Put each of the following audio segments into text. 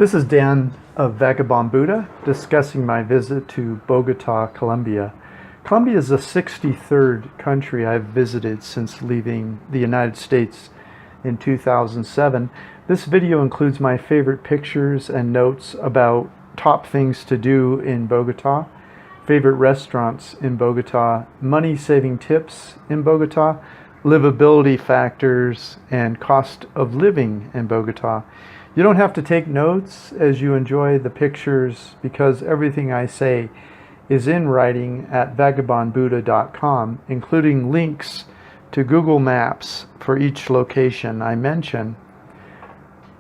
This is Dan of Vagabond Buddha discussing my visit to Bogota, Colombia. Colombia is the 63rd country I've visited since leaving the United States in 2007. This video includes my favorite pictures and notes about top things to do in Bogota, favorite restaurants in Bogota, money-saving tips in Bogota, livability factors, and cost of living in Bogota. You don't have to take notes as you enjoy the pictures because everything I say is in writing at vagabondbuddha.com, including links to Google Maps for each location I mention.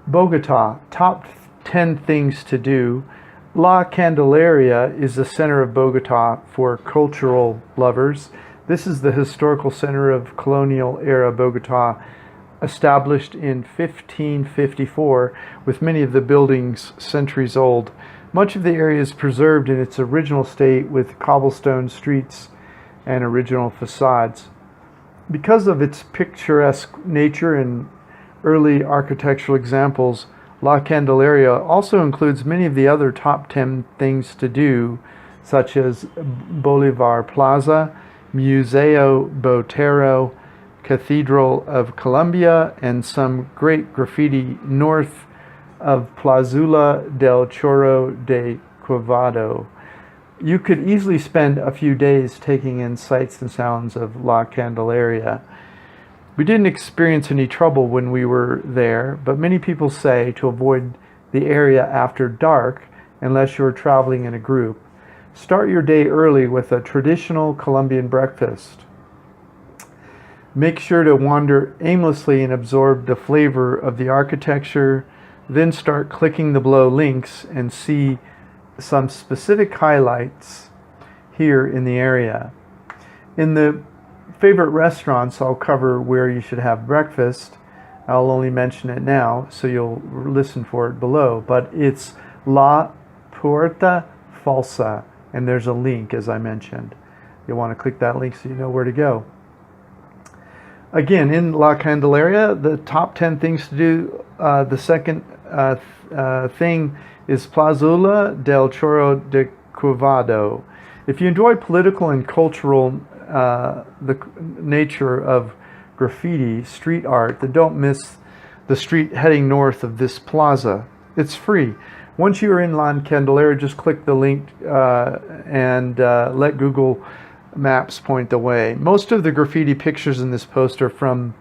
Bogota, top 10 things to do. La Candelaria is the center of Bogota for cultural lovers. This is the historical center of colonial era Bogota, established in 1554, with many of the buildings centuries old. Much of the area is preserved in its original state with cobblestone streets and original facades. Because of its picturesque nature and early architectural examples, La Candelaria also includes many of the other top 10 things to do, such as Bolivar Plaza, Museo Botero, Cathedral of Colombia, and some great graffiti north of Plazuela del Chorro de Quevedo. You could easily spend a few days taking in sights and sounds of La Candelaria. We didn't experience any trouble when we were there, but many people say to avoid the area after dark unless you're traveling in a group. Start your day early with a traditional Colombian breakfast. Make sure to wander aimlessly and absorb the flavor of the architecture, then start clicking the below links and see some specific highlights here in the area. In the favorite restaurants, I'll cover where you should have breakfast. I'll only mention it now, so you'll listen for it below. But it's La Puerta Falsa, and there's a link, as I mentioned. You'll want to click that link so you know where to go. Again, in La Candelaria, the top 10 things to do, the second thing is Plazuela del Chorro de Quevedo. If you enjoy political and cultural the nature of graffiti, street art, then don't miss the street heading north of this plaza. It's free. Once you are in La Candelaria, just click the link and let Google Maps point the way. Most of the graffiti pictures in this post are from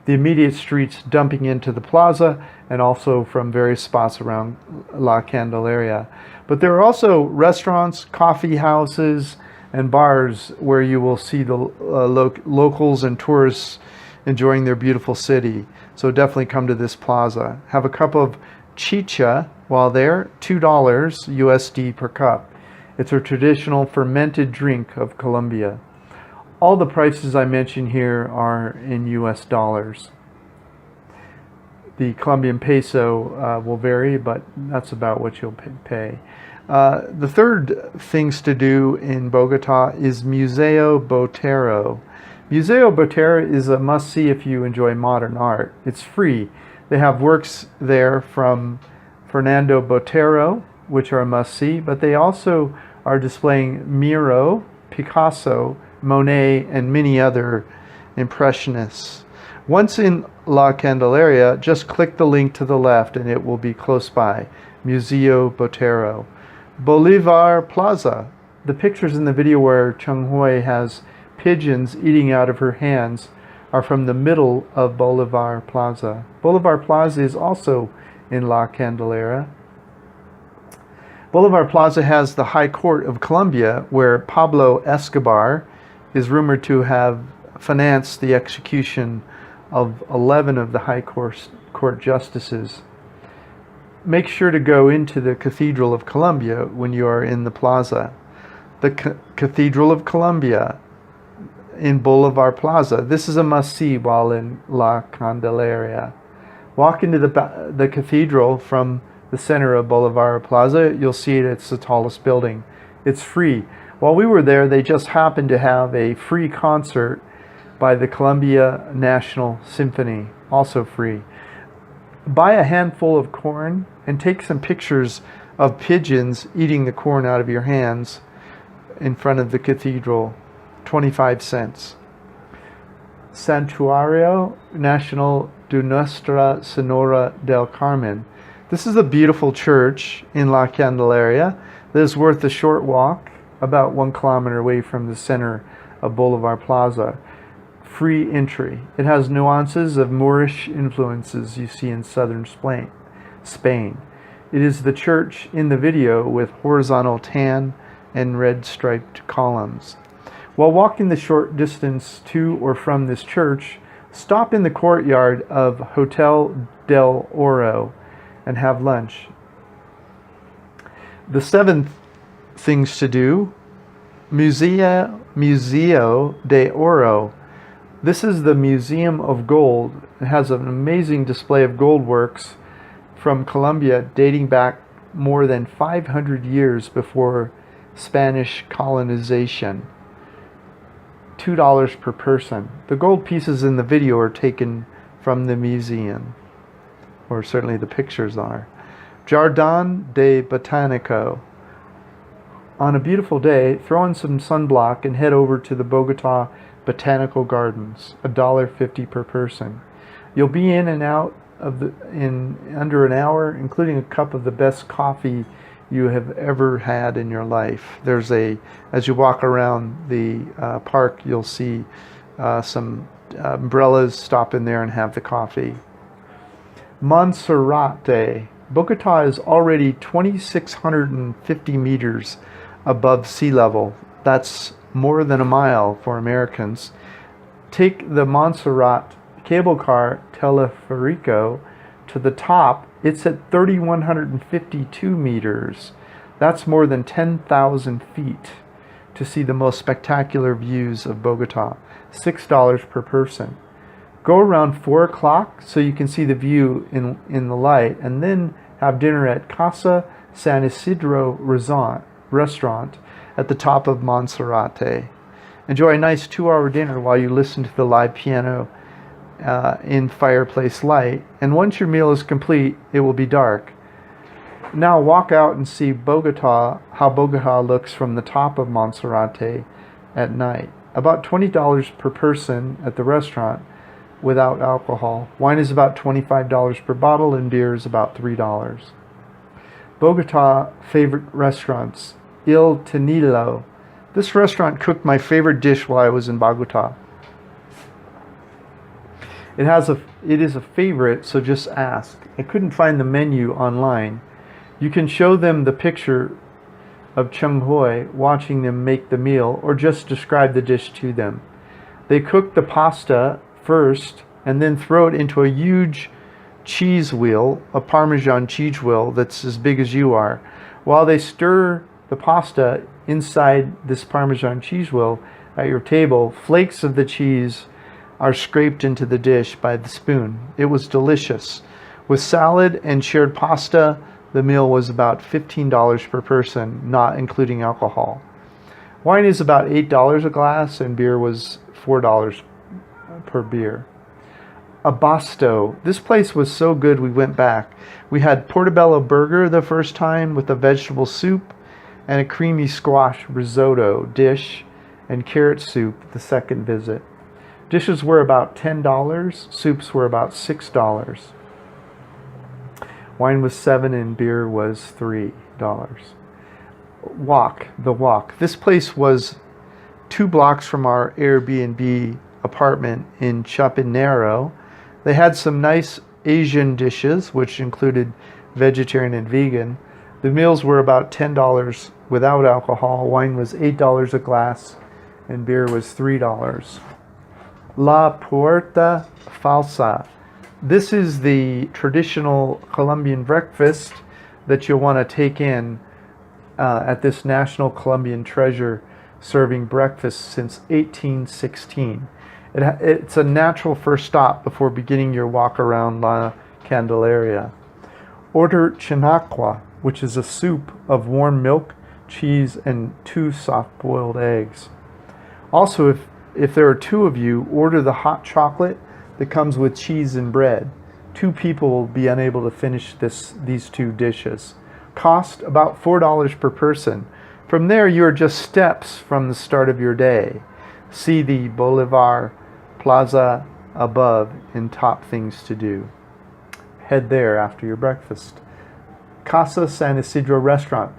the immediate streets dumping into the plaza and also from various spots around La Candelaria. But there are also restaurants, coffee houses, and bars where you will see the locals and tourists enjoying their beautiful city. So definitely come to this plaza. Have a cup of chicha while there, $2 USD per cup. It's a traditional fermented drink of Colombia. All the prices I mention here are in US dollars. The Colombian peso will vary, but that's about what you'll pay. The third things to do in Bogota is Museo Botero. Museo Botero is a must-see if you enjoy modern art. It's free. They have works there from Fernando Botero, which are a must-see, but they also are displaying Miro, Picasso, Monet, and many other impressionists. Once in La Candelaria, just click the link to the left and it will be close by. Museo Botero. Bolivar Plaza. The pictures in the video where Chung Hui has pigeons eating out of her hands are from the middle of Bolivar Plaza. Bolivar Plaza is also in La Candelaria. Bolivar Plaza has the High Court of Colombia, where Pablo Escobar is rumored to have financed the execution of 11 of the High Court justices. Make sure to go into the Cathedral of Colombia when you are in the plaza. The Cathedral of Colombia in Bolivar Plaza. This is a must-see while in La Candelaria. Walk into the cathedral from the center of Bolivar Plaza. You'll see it. It's the tallest building. It's free. While we were there, they just happened to have a free concert by the Colombia National Symphony, also free. buy a handful of corn and take some pictures of pigeons eating the corn out of your hands in front of the cathedral. 25 cents. Santuario Nacional de Nuestra Señora del Carmen. This is a beautiful church in La Candelaria that is worth a short walk, about 1 kilometer away from the center of Boulevard Plaza. Free entry. It has nuances of Moorish influences you see in southern Spain. It is the church in the video with horizontal tan and red striped columns. While walking the short distance to or from this church, stop in the courtyard of Hotel del Oro and have lunch. The 7th things to do, Museo de Oro. This is the Museum of Gold. It has an amazing display of gold works from Colombia dating back more than 500 years before Spanish colonization. $2 per person. The gold pieces in the video are taken from the museum, or certainly the pictures are. Jardin de Botanico. On a beautiful day, throw on some sunblock and head over to the Bogota Botanical Gardens. $1.50 per person. You'll be in and out of in under an hour, including a cup of the best coffee you have ever had in your life. As you walk around the park, you'll see some umbrellas. Stop in there and have the coffee. Monserrate. Bogota is already 2,650 meters above sea level. That's more than a mile for Americans. Take the Montserrat cable car teleférico to the top. It's at 3,152 meters. That's more than 10,000 feet to see the most spectacular views of Bogota. $6 per person. Go around 4 o'clock so you can see the view in the light, and then have dinner at Casa San Isidro restaurant at the top of Monserrate. Enjoy a nice 2-hour dinner while you listen to the live piano in fireplace light, and once your meal is complete, it will be dark. Now walk out and see Bogota, how Bogota looks from the top of Monserrate at night. About $20 per person at the restaurant without alcohol. Wine is about $25 per bottle, and beer is about $3. Bogota favorite restaurants. Il Tinilo. This restaurant cooked my favorite dish while I was in Bogota. It is a favorite, so just ask. I couldn't find the menu online. You can show them the picture of Chung Hoi watching them make the meal, or just describe the dish to them. They cook the pasta first and then throw it into a huge cheese wheel, a Parmesan cheese wheel that's as big as you are. While they stir the pasta inside this Parmesan cheese wheel at your table, flakes of the cheese are scraped into the dish by the spoon. It was delicious. With salad and shared pasta, the meal was about $15 per person, not including alcohol. Wine is about $8 a glass, and beer was $4 per beer. Abasto. This place was so good we went back. We had portobello burger the first time with a vegetable soup and a creamy squash risotto dish and carrot soup the second visit. Dishes were about $10. Soups were about $6. Wine was $7 and beer was $3. The Walk. This place was 2 blocks from our Airbnb apartment in Chapinero. They had some nice Asian dishes, which included vegetarian and vegan. The meals were about $10 without alcohol. Wine was $8 a glass, and beer was $3. La Puerta Falsa. This is the traditional Colombian breakfast that you'll want to take in at this national Colombian treasure, serving breakfast since 1816. It's a natural first stop before beginning your walk around La Candelaria. Order chinacua, which is a soup of warm milk, cheese, and 2 soft-boiled eggs. Also, if there are 2 of you, order the hot chocolate that comes with cheese and bread. 2 people will be unable to finish these 2 dishes. Cost about $4 per person. From there, you are just steps from the start of your day. See the Boulevard Plaza above in Top Things to Do. Head there after your breakfast. Casa San Isidro restaurant.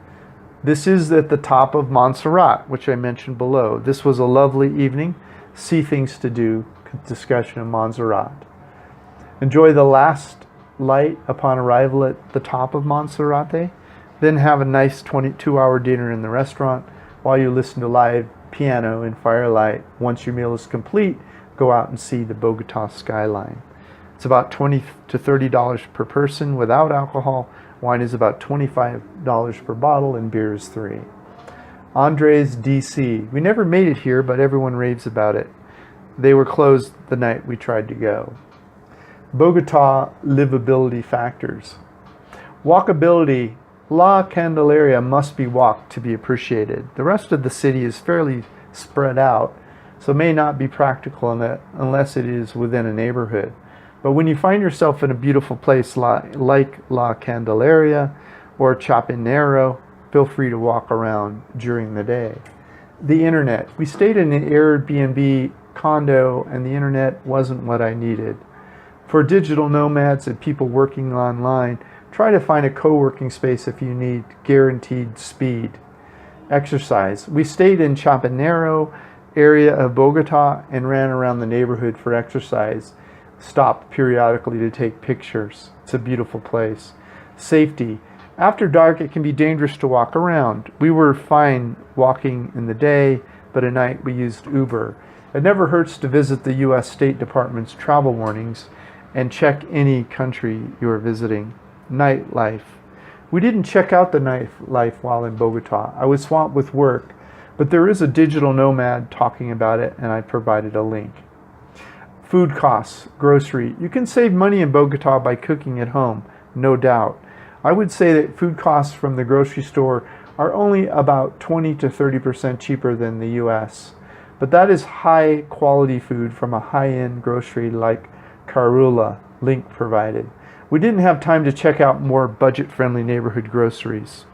This is at the top of Montserrat, which I mentioned below. This was a lovely evening. See Things to Do, discussion of Montserrat. Enjoy the last light upon arrival at the top of Montserrat. Then have a nice 22-hour dinner in the restaurant while you listen to live piano and firelight. Once your meal is complete, go out and see the Bogota skyline. It's about $20 to $30 per person without alcohol. Wine is about $25 per bottle and beer is $3. Andres, DC. We never made it here, but everyone raves about it. They were closed the night we tried to go. Bogota livability factors. Walkability. La Candelaria must be walked to be appreciated. The rest of the city is fairly spread out, so may not be practical unless it is within a neighborhood. But when you find yourself in a beautiful place like La Candelaria or Chapinero, feel free to walk around during the day. The internet. We stayed in an Airbnb condo and the internet wasn't what I needed. For digital nomads and people working online, try to find a co-working space if you need guaranteed speed. Exercise. We stayed in Chapinero area of Bogota and ran around the neighborhood for exercise. Stopped periodically to take pictures. It's a beautiful place. Safety. After dark, it can be dangerous to walk around. We were fine walking in the day, but at night we used Uber. It never hurts to visit the U.S. State Department's travel warnings and check any country you are visiting. Nightlife. We didn't check out the nightlife while in Bogota. I was swamped with work, but there is a digital nomad talking about it, and I provided a link. Food costs, grocery. You can save money in Bogota by cooking at home, no doubt. I would say that food costs from the grocery store are only about 20 to 30% cheaper than the U.S. But that is high quality food from a high-end grocery like Carula, link provided. We didn't have time to check out more budget-friendly neighborhood groceries.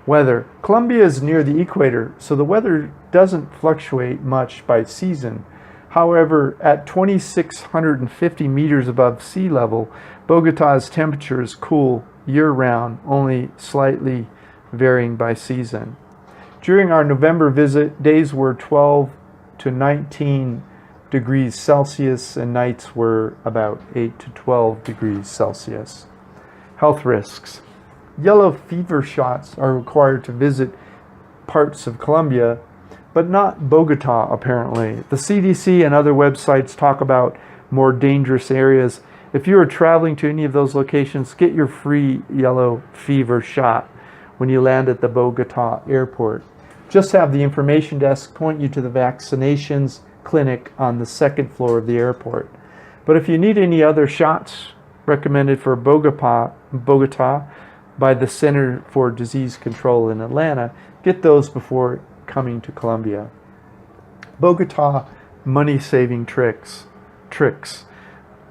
Weather. Colombia is near the equator, so the weather doesn't fluctuate much by season. However, at 2,650 meters above sea level, Bogota's temperature is cool year-round, only slightly varying by season. During our November visit, days were 12 to 19 degrees Celsius and nights were about 8 to 12 degrees Celsius. Health risks. Yellow fever shots are required to visit parts of Colombia, but not Bogota apparently. The CDC and other websites talk about more dangerous areas. If you are traveling to any of those locations, get your free yellow fever shot when you land at the Bogota airport. Just have the information desk point you to the vaccinations clinic on the 2nd floor of the airport. But if you need any other shots recommended for Bogota by the Center for Disease Control in Atlanta, get those before coming to Colombia. Bogota money-saving tricks.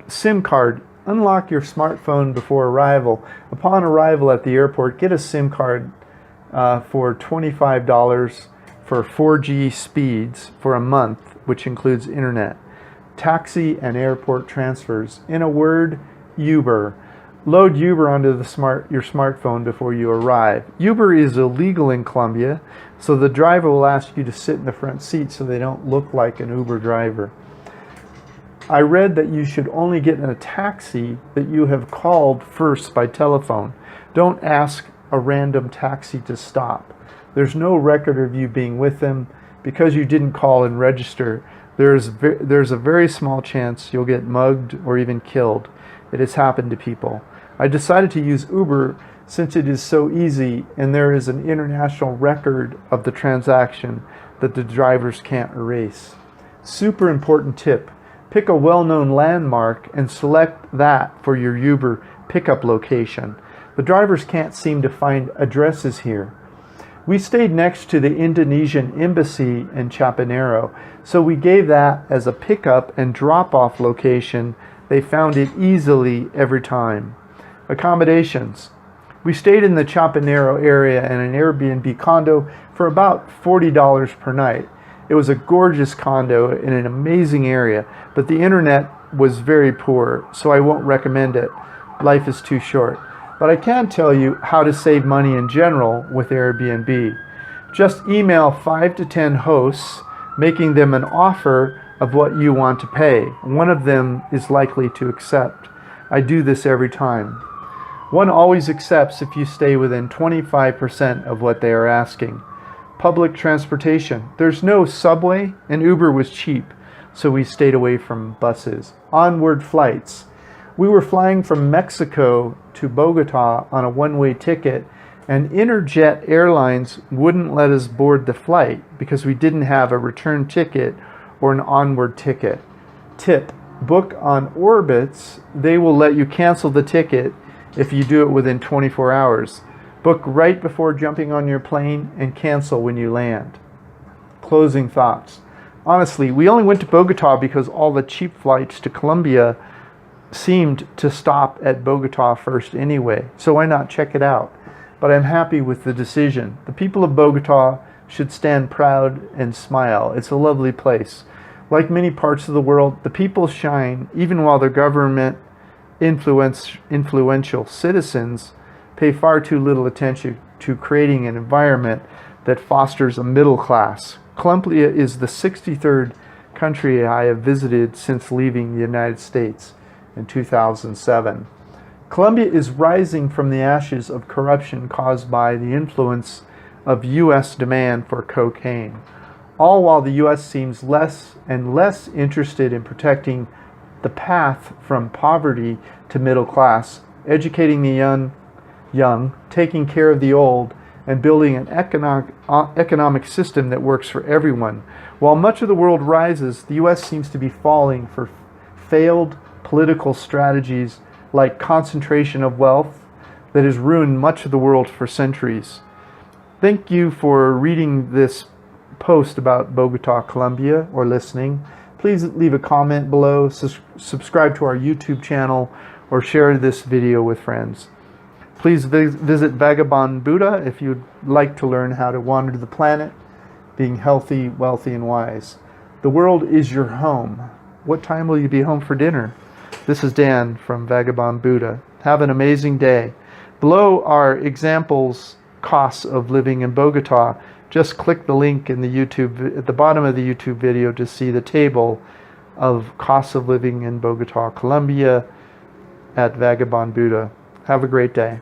SIM card. Unlock your smartphone before arrival. Upon arrival at the airport, get a SIM card for $25 for 4G speeds for a month, which includes internet, taxi, and airport transfers. In a word, Uber. Load Uber onto your smartphone before you arrive. Uber is illegal in Colombia, so the driver will ask you to sit in the front seat so they don't look like an Uber driver. I read that you should only get in a taxi that you have called first by telephone. Don't ask a random taxi to stop. There's no record of you being with them. Because you didn't call and register, there's a very small chance you'll get mugged or even killed. It has happened to people. I decided to use Uber since it is so easy and there is an international record of the transaction that the drivers can't erase. Super important tip. Pick a well-known landmark and select that for your Uber pickup location. The drivers can't seem to find addresses here. We stayed next to the Indonesian embassy in Chapinero, so we gave that as a pickup and drop-off location They found it easily every time. Accommodations. We stayed in the Chapinero area in an Airbnb condo for about $40 per night. It was a gorgeous condo in an amazing area, but the internet was very poor, so I won't recommend it. Life is too short. But I can tell you how to save money in general with Airbnb. Just email 5 to 10 hosts, making them an offer of what you want to pay. One of them is likely to accept. I do this every time. One always accepts if you stay within 25% of what they are asking. Public transportation. There's no subway, and Uber was cheap, so we stayed away from buses. Onward flights. We were flying from Mexico to Bogota on a one-way ticket, and Interjet Airlines wouldn't let us board the flight because we didn't have a return ticket or an onward ticket. Tip: book on Orbitz. They will let you cancel the ticket if you do it within 24 hours. Book right before jumping on your plane and cancel when you land. Closing thoughts. Honestly, we only went to Bogota because all the cheap flights to Colombia seemed to stop at Bogota first anyway, so why not check it out? But I'm happy with the decision. The people of Bogota should stand proud and smile. It's a lovely place. Like many parts of the world, the people shine even while their government influential citizens pay far too little attention to creating an environment that fosters a middle class. Colombia is the 63rd country I have visited since leaving the United States in 2007. Colombia is rising from the ashes of corruption caused by the influence of U.S. demand for cocaine, all while the U.S. seems less and less interested in protecting the path from poverty to middle class, educating the young, taking care of the old, and building an economic system that works for everyone. While much of the world rises, the U.S. seems to be falling for failed political strategies like concentration of wealth that has ruined much of the world for centuries. Thank you for reading this post about Bogota, Colombia, or listening. Please leave a comment below, subscribe to our YouTube channel, or share this video with friends. Please visit Vagabond Buddha if you'd like to learn how to wander the planet, being healthy, wealthy, and wise. The world is your home. What time will you be home for dinner? This is Dan from Vagabond Buddha. Have an amazing day. Below are examples, costs of living in Bogota. Just click the link in the YouTube at the bottom of the YouTube video to see the table of costs of living in Bogota, Colombia at Vagabond Buddha. Have a great day.